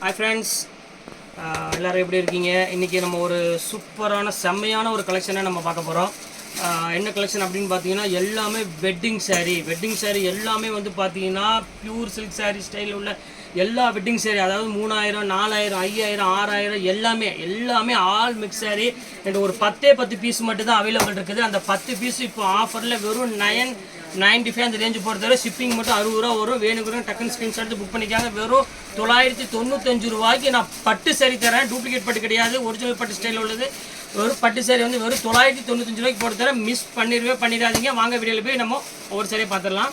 Hi friends, எல்லாரும் எப்படி இருக்கீங்க? இன்றைக்கி நம்ம ஒரு சூப்பரான செம்மையான ஒரு கலெக்ஷனை நம்ம பார்க்க போகிறோம். என்ன கலெக்ஷன் அப்படின்னு பார்த்தீங்கன்னா எல்லாமே வெட்டிங் saree எல்லாமே வந்து பார்த்தீங்கன்னா பியூர் சில்க் saree ஸ்டைலில் உள்ள எல்லா வெட்டிங் saree, அதாவது 3000 4000 5000 6000 எல்லாமே ஆல் மிக்ஸ் saree. அண்ட் ஒரு 10 பீஸ் மட்டும் தான் அவைலபிள் இருக்குது. அந்த 10 பீஸ் இப்போ ஆஃபரில் வெறும் 995 அந்த ரேஞ்சு பொறுத்தவரை ஷிப்பிங் மட்டும் 60 ரூபா வரும். வேணுங்கிறவங்க டக்குன்னு ஸ்க்ரீன்ஷாட் எடுத்து புக் பண்ணிக்காங்க. வெறும் 995 ரூபாய்க்கு நான் பட்டு saree தரேன். டூப்ளிகேட் பட்டு கிடையாது, ஒரிஜினல் பட்டு ஸ்டைலில் உள்ளது. ஒரு பட்டு saree வந்து வெறும் 995 ரூபாய்க்கு போட்டு தரேன். மிஸ் பண்ணிடாதீங்க. வாங்க வீடியோவில் போய் நம்ம ஒவ்வொரு சாரியை பார்த்துடலாம்.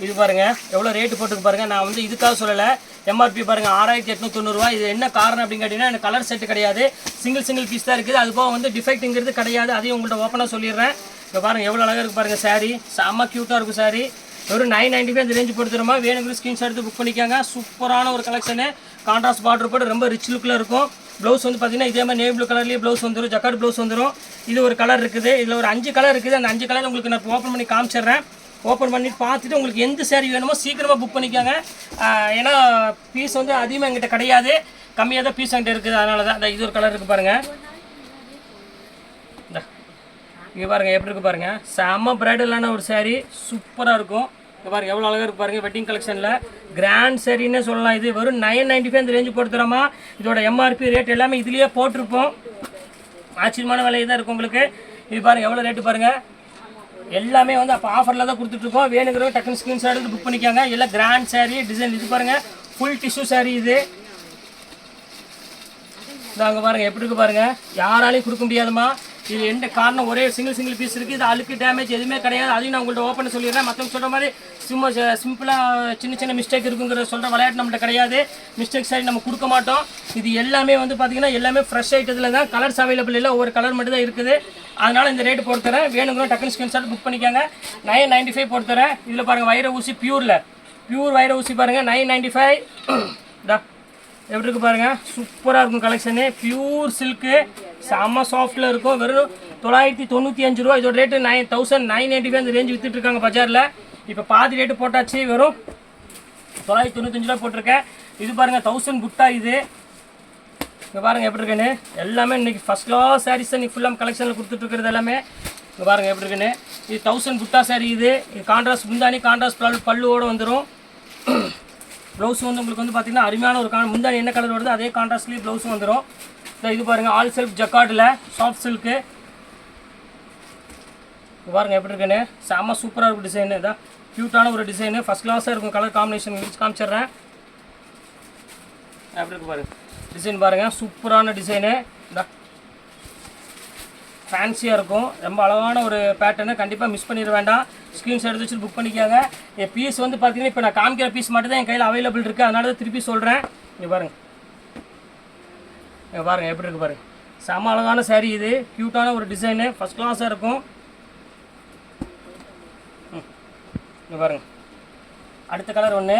இது பாருங்கள் எவ்வளோ ரேட்டு போட்டுக்கு பாருங்கள். நான் வந்து இதுக்காக சொல்லலை, எம்ஆர்பி பாருங்கள் 6890 ரூபா. இது என்ன காரணம் அப்படின்னு கேட்டிங்கன்னா எனக்கு கலர் செட்டு கிடையாது, சிங்கிள் பீஸ் தான் இருக்குது. அதுபோக வந்து டிஃபெக்ட்டுங்கிறது கிடையாது. அதையும் உங்கள்கிட்ட ஓப்பனாக சொல்லிடுறேன். இப்போ பாருங்கள் எவ்வளோ அழகாக இருக்குது பாருங்கள் saree. செம்ம க்யூட்டாக இருக்கும் saree. வெறும் 995 அந்த ரேஞ்சு போட்டுருமா. வேணுங்கிற ஸ்க்ரீன்ஷாட் எடுத்து புக் பண்ணிக்காங்க. சூப்பரான ஒரு கலெக்ஷனு. கான்ட்ராஸ்ட் பார்டர் போட்டு ரொம்ப ரிச் லுக்கில் இருக்கும். ப்ளவுஸ் வந்து பார்த்தீங்கன்னா இதே மாதிரி நேவி ப்ளூ கலர்லேயே ப்ளவுஸ் வந்துடும், ஜக்கார்ட் ப்ளவுஸ் வந்துடும். இது ஒரு கலர் இருக்குது, இதில் ஒரு 5 கலர் இருக்குது. அந்த 5 கலர் உங்களுக்கு நான் ஓப்பன் பண்ணி காமிச்சிடுறேன். ஓப்பன் பண்ணிட்டு பார்த்துட்டு உங்களுக்கு எந்த saree வேணுமோ சீக்கிரமாக புக் பண்ணிக்காங்க. ஏன்னா பீஸ் வந்து அதிகமாக எங்கிட்ட கிடையாது, கம்மியாக தான் பீஸ் என்கிட்ட இருக்குது. அதனால தான் இது ஒரு கலர் இருக்குது பாருங்கள். இங்கே பாருங்கள் எப்படி இருக்குது பாருங்கள். செம்ம பிரைடலான ஒரு saree, சூப்பராக இருக்கும். இங்கே பாருங்கள் எவ்வளோ அழகாக இருக்குது பாருங்கள். வெட்டிங் கலெக்ஷனில் கிராண்ட் சாரின்னே சொல்லலாம். இது வெறும் 995 அந்த ரேஞ்சு போட்டு தரோமா. இதோட எம்ஆர்பி ரேட் எல்லாமே இதுலேயே போட்டிருப்போம். ஆச்சரியமான விலை தான் இருக்கும் உங்களுக்கு. இது பாருங்கள் எவ்வளோ ரேட்டு பாருங்கள். எல்லாமே வந்து அப்போ ஆஃபரில் தான் கொடுத்துட்ருக்கோம். வேணுங்கிறவங்க டக்குன்னு ஸ்க்ரீன்ஷாட் எடுத்து புக் பண்ணிக்காங்க. எல்லாம் கிராண்ட் saree டிசைன். இது பாருங்கள் ஃபுல் டிஷ்யூ saree. இது அங்கே பாருங்கள் எப்படி இருக்குது பாருங்கள். யாராலையும் கொடுக்க முடியாதுமா. இது எந்த காரணம், ஒரே சிங்கிள் பீஸ் இருக்குது. இது அழுக்கு டேமேஜ் எதுவுமே கிடையாது. அதையும் நான் உங்கள்கிட்ட ஓப்பன் சொல்லிடுறேன். மற்றவங்க சொல்கிற மாதிரி சிம்பிளாக சின்ன மிஸ்டேக் இருக்குங்கிற சொல்கிற விளையாட்டு நம்மகிட்ட கிடையாது. மிஸ்டேக் saree நம்ம கொடுக்க மாட்டோம். இது எல்லாமே வந்து பார்த்திங்கன்னா எல்லாமே ஃப்ரெஷ் ஐட்டத்தில் தான். கலர்ஸ் அவைலபிள் இல்லை, ஒரு கலர் மட்டும் தான் இருக்குது. அதனால் இந்த ரேட்டு போட்டு தரேன். வேணுங்கிற டக்குனு ஸ்க்ரீன்ஷாட் புக் பண்ணிக்காங்க. 995 போட்டு தரேன். இதில் பாருங்கள் வைர ஊசி பியூர் வைர ஊசி பாருங்கள் 995. எப்படி இருக்குது பாருங்கள். சூப்பராக இருக்கும் கலெக்ஷனு. பியூர் சில்க்கு, செம்ம சாஃப்டில் இருக்கும். வெறும் 995 ரூபா. இதோட ரேட்டு 995 அந்த ரேஞ்சு விற்றுட்ருக்காங்க பஜாரில். இப்போ பாதி ரேட்டு போட்டாச்சு. வெறும் 995 ரூபா போட்டிருக்கேன். இது பாருங்கள் 1000 புட்டா. இது இங்கே பாருங்கள் எப்படி இருக்குன்னு. எல்லாமே இன்றைக்கி ஃபஸ்ட் கிளாஸ் சாரீஸ் இன்றைக்கி ஃபுல்லாக கலெக்ஷனில் கொடுத்துட்ருக்கிறது எல்லாமே. இங்கே பாருங்கள் எப்படி இருக்குன்னு. இது 1000 புட்டா saree. இது கான்ட்ராஸ்ட் முந்தானி, கான்ட்ராஸ்ட் பல்லுவோடு வந்துடும். ப்ளவுஸ் வந்து உங்களுக்கு வந்து பார்த்திங்கன்னா அருமையான ஒரு முந்தானி என்ன கலர் வருது அதே கான்ட்ராஸ்ட்லேயே ப்ளவுஸும் வந்துடும். இது பாருங்கள் ஆல் செல்ஃப் ஜக்கார்டில் சாஃப்ட் சில்க்கு. பாருங்கள் எப்படி இருக்குன்னு. செம்ம சூப்பராக இருக்கும் டிசைனு. இதான் க்யூட்டான ஒரு டிசைனு, ஃபஸ்ட் கிளாஸாக இருக்கும். கலர் காம்பினேஷன் காமிச்சிட்றேன். எப்படி இருக்கு பாருங்கள் டிசைன் பாருங்கள். சூப்பரான டிசைனு, இதான் ஃபேன்சியாக இருக்கும். ரொம்ப அழகான ஒரு பேட்டர்னு. கண்டிப்பாக மிஸ் பண்ணிட வேண்டாம். ஸ்க்ரீன்ஷாட் எடுத்து வச்சு புக் பண்ணிக்காங்க. என் பீஸ் வந்து பார்த்தீங்கன்னா இப்போ நான் காமிக்கிற பீஸ் மட்டும் தான் என் கையில் அவைலபிள் இருக்குது. அதனால தான் திருப்பி சொல்கிறேன். இங்கே பாருங்கள் எப்படி இருக்குது பாருங்கள். செம்ம அழகான saree. இது க்யூட்டான ஒரு டிசைனு, ஃபஸ்ட் கிளாஸாக இருக்கும். இங்கே பாருங்கள் அடுத்த கலர் ஒன்று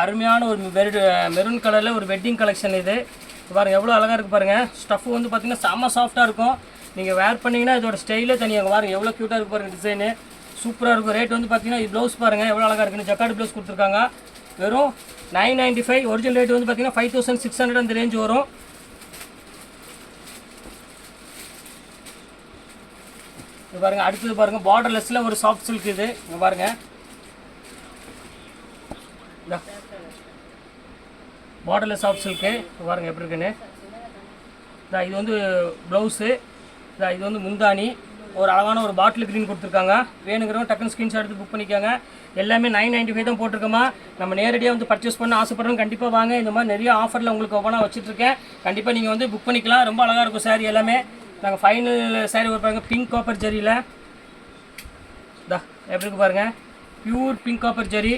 அருமையான ஒரு மெரூன் கலரில் ஒரு வெட்டிங் கலெக்ஷன். இது பாருங்கள் எவ்வளோ அழகாக இருக்குது பாருங்கள். ஸ்டஃப் வந்து பார்த்திங்கன்னா செம்ம சாஃப்ட்டாக இருக்கும். நீங்கள் வேர் பண்ணிங்கன்னா இதோட ஸ்டைலே தனியாக பாருங்கள். எவ்வளோ க்யூட்டாக இருக்குது பாருங்கள் டிசைனு. சூப்பராக இருக்கும். ரேட் வந்து பார்த்திங்கன்னா இது ப்ளவுஸ் பாருங்கள் எவ்வளோ அழகாக இருக்குன்னு. ஜக்கார்ட் ப்ளவுஸ் கொடுத்துருக்காங்க. வெறும் 995. ஒரிஜினல் ரேட் வந்து பார்த்திங்கன்னா 5600 அந்த ரேஞ்சு வரும். இது பாருங்கள் அடுத்தது பாருங்கள் பார்டர்லெஸ்ஸில் ஒரு சாஃப்ட் சில்க். இது இங்கே பாருங்கள் பார்டர்லெஸ் சாஃப்ட் சில்க்கு. பாருங்கள் எப்படி இருக்குன்னு. இது வந்து ப்ளவுஸு. இது வந்து முந்தானி. ஒரு அழகான ஒரு பாட்டில் க்ரீன் கொடுத்துருக்காங்க. வேணுங்கிறவங்க டக்குன்னு ஸ்க்ரீன்ஷாட் எடுத்து புக் பண்ணிக்காங்க. எல்லாமே 995 தான் போட்டிருக்கோமா. நம்ம நேரடியாக வந்து பர்ச்சேஸ் பண்ண ஆசைப்படுறோம். கண்டிப்பாக வாங்க. இந்த மாதிரி நிறைய ஆஃபரில் உங்களுக்கு ஒவ்வொன்றா வச்சுட்ருக்கேன். கண்டிப்பாக நீங்கள் வந்து புக் பண்ணிக்கலாம். ரொம்ப அழகாக இருக்கும் saree எல்லாமே. நாங்கள் ஃபைனல் saree ஒரு பாருங்கள் பிங்க் காப்பர் ஜரியில். எப்படி இருக்கு பாருங்கள். Pure pink copper zari.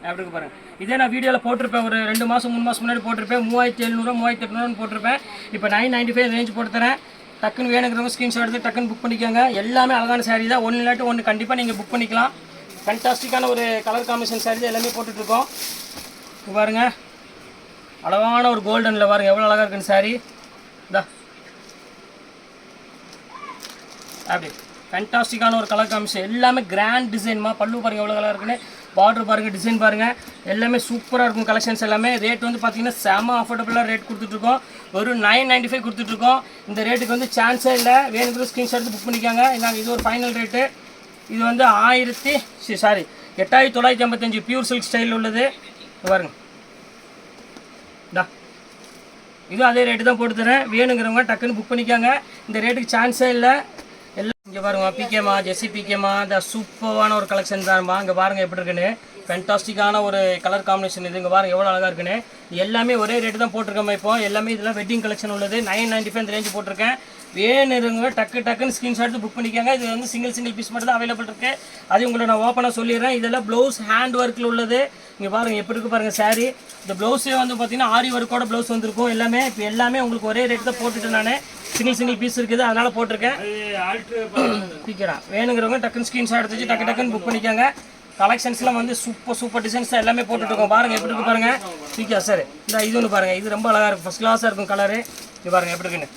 எப்படி இருக்கு பாருங்கள். இதே நான் வீடியோவில் போட்டிருப்பேன். ஒரு 2 மாதம் 3 மாதம் முன்னாடி போட்டிருப்பேன். 3700 3800 போட்டிருப்பேன். இப்போ 995 ரேஞ்ச் போட்டு தரேன். டக்குன்னு வேணுங்கிறவங்க ஸ்க்ரீன்ஷாட் எடுத்து டக்குன்னு புக் பண்ணிக்கோங்க. எல்லாமே அழகான saree தான். ஒன்று இல்லாட்டி ஒன்று கண்டிப்பாக நீங்கள் புக் பண்ணிக்கலாம். ஃபேன்டாஸ்டிக்கான ஒரு கலர் காம்பினேஷன் saree தான் எல்லாமே போட்டுட்ருக்கோம். பாருங்கள் அழகான ஒரு கோல்டனில் பாருங்கள் எவ்வளோ அழகாக இருக்குன்னு saree. அப்படி ஃபேன்டாஸ்டிக்கான ஒரு கலர் காம்பினேஷன். எல்லாமே கிராண்ட் டிசைன்மா. பல்லு பாருங்கள் எவ்வளோ கலர் இருக்குன்னு. பார்டர் பாருங்கள், டிசைன் பாருங்கள், எல்லாமே சூப்பராக இருக்கும். கலெக்ஷன்ஸ் எல்லாமே ரேட் வந்து பார்த்தீங்கன்னா செம அஃபோர்டபுளாக ரேட் கொடுத்துட்ருக்கோம். வெறும் 995 கொடுத்துட்ருக்கோம். இந்த ரேட்டுக்கு வந்து சான்ஸே இல்லை. வேணுங்கிற ஸ்க்ரீன்ஷாட் எடுத்து புக் பண்ணிக்காங்க. நாங்கள் இது ஒரு ஃபைனல் ரேட்டு. இது வந்து 8955 பியூர் சில்க் ஸ்டைலில் உள்ளது பாருங்க. இது அதே ரேட்டு தான் போட்டு தரேன். வேணுங்கிறவங்க டக்குன்னு புக் பண்ணிக்காங்க. இந்த ரேட்டுக்கு சான்ஸே இல்லை. எல்லாம் இங்கே பாருங்க, பிகேமா ஜெஸ்ஸி பிகேமா இந்த சூப்பரான ஒரு கலெக்ஷன் தான்மா. இங்கே பாருங்கள் எப்படி இருக்குன்னு, ஃபேன்டாஸ்டிக்கான ஒரு கலர் காம்பினேஷன். இது இங்கே பாருங்கள் எவ்வளோ அழகாக இருக்குன்னு. எல்லாமே ஒரே ரேட்டு தான் போட்டிருக்கோம். இப்போ எல்லாமே இதெல்லாம் வெட்டிங் கலெக்ஷன் உள்ளது. 995 இந்த ரேஞ்சு போட்டிருக்கேன். வேணுங்க டக்குன்னு ஸ்க்ரீன்ஷாட் புக் பண்ணிக்காங்க. இது வந்து சிங்கிள் பீஸ் மட்டும் தான் அவைலபிள் இருக்குது. அது உங்களை நான் ஓப்பனாக சொல்லிடுறேன். இதெல்லாம் ப்ளவுஸ் ஹேண்ட் ஒர்க்கில் உள்ளது. இங்கே பாருங்கள் எப்படி இருக்குது பாருங்கள் சாரீ. இந்த ப்ளவுஸே வந்து பார்த்தீங்கன்னா ஆரி ஒர்க்கோட ப்ளவுஸ் வந்துருக்கும். எல்லாமே இப்போ எல்லாமே உங்களுக்கு ஒரே ரேட்டு தான் போட்டுட்டு நான் சிங்கிள் பீஸ் இருக்குது அதனால் போட்டிருக்கேன். சீக்கிரம் வேணுங்கிறவங்க டக்குன்னு ஸ்க்ரீன்ஷாட் எடுத்து வச்சு டக்குன்னு புக் பண்ணிக்காங்க. கலெக்ஷன்ஸ்லாம் வந்து சூப்பர் டிசைன்ஸ் தான் எல்லாமே போட்டுருக்கோம். பாருங்கள் எப்படி இருக்கு பாருங்கள். சீக்கிரம் சார் இந்த இது ஒன்று பாருங்கள். இது ரொம்ப அழகாக இருக்கும், ஃபஸ்ட் கிளாஸாக இருக்கும் கலரு. இது பாருங்கள் எப்படி இருக்குன்னு.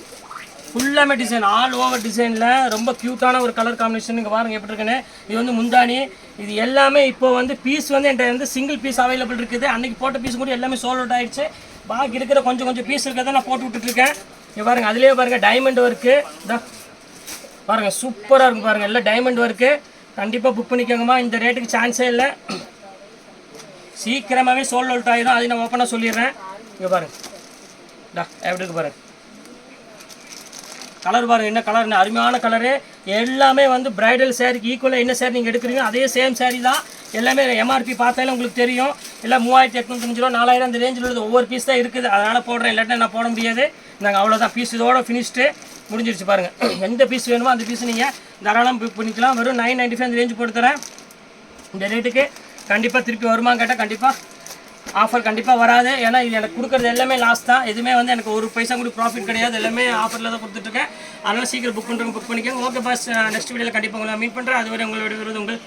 ஃபுல்லாமே டிசைன், ஆல் ஓவர் டிசைனில் ரொம்ப க்யூட்டான ஒரு கலர் காம்பினேஷன். இங்கே பாருங்கள் எப்படி இருக்குன்னு. இது வந்து முந்தானி. இது எல்லாமே இப்போ வந்து பீஸ் வந்து என்கிட்ட வந்து சிங்கிள் பீஸ் அவைலபிள் இருக்குது. அன்றைக்கி போட்ட பீஸ் கூட எல்லாமே சோல்ட் அவுட் ஆகிடுச்சு. பாக்கி இருக்கிற கொஞ்சம் பீஸ் இருக்கிறத நான் போட்டு விட்டுட்ருக்கேன். இங்கே பாருங்கள் அதுலேயே பாருங்கள் டைமண்ட் ஒர்க்கு தான் பாருங்கள் சூப்பராக இருக்கும் பாருங்கள். எல்லாம் டைமண்ட் ஒர்க்கு. கண்டிப்பாக புக் பண்ணிக்கோங்கம்மா. இந்த ரேட்டுக்கு சான்ஸே இல்லை. சீக்கிரமாகவே சோல்ட் அவுட் ஆகிடும். அதை நான் ஓப்பனாக சொல்லிடுறேன். இங்கே பாருங்கள் எப்படி இருக்கு பாருங்கள். கலர் பாருங்கள் என்ன கலர்னு, அருமையான கலரு. எல்லாமே வந்து பிரைடல் சேரீக்கு ஈக்குவலாக என்ன சேரீ நீங்கள் எடுக்கிறீங்க அதே சேம் சேரீ தான். எல்லாமே எம்ஆர்பி பார்த்தாலே உங்களுக்கு தெரியும். எல்லாம் 3895 ரூபா 4000 இந்த ரேஞ்சில் உள்ளது. ஒவ்வொரு பீஸ் தான் இருக்குது அதனால் போடுறேன். இல்லாட்டா நான் போட முடியாது. நாங்கள் அவ்வளோதான் பீஸ் இதோட ஃபினிஷ்டு முடிஞ்சிருச்சு பாருங்கள். எந்த பீஸ் வேணுமோ அந்த பீஸ் நீங்கள் தாராளமாக புக் பண்ணிக்கலாம். வெறும் 995 இந்த ரேஞ்சு போட்டு தரேன். இந்த ரேட்டுக்கு கண்டிப்பாக திருப்பி வருமா கேட்டால் கண்டிப்பாக ஆஃபர் கண்டிப்பாக வராது. ஏன்னா இது எனக்கு கொடுக்குறது எல்லாமே லாஸ் தான். எதுவுமே வந்து எனக்கு ஒரு பைசா கூட ப்ராஃபிட் கிடையாது. எல்லாமே ஆஃபரில் தான் கொடுத்துட்ருக்கேன். அதனால் சீக்கிரம் புக் பண்ணுறவங்க புக் பண்ணிக்கோங்க. ஓகே பாஸ், நெக்ஸ்ட் வீடியோவில் கண்டிப்பாக உங்களை மீட் பண்ணுறேன். அதுவரை உங்களோட உங்கள்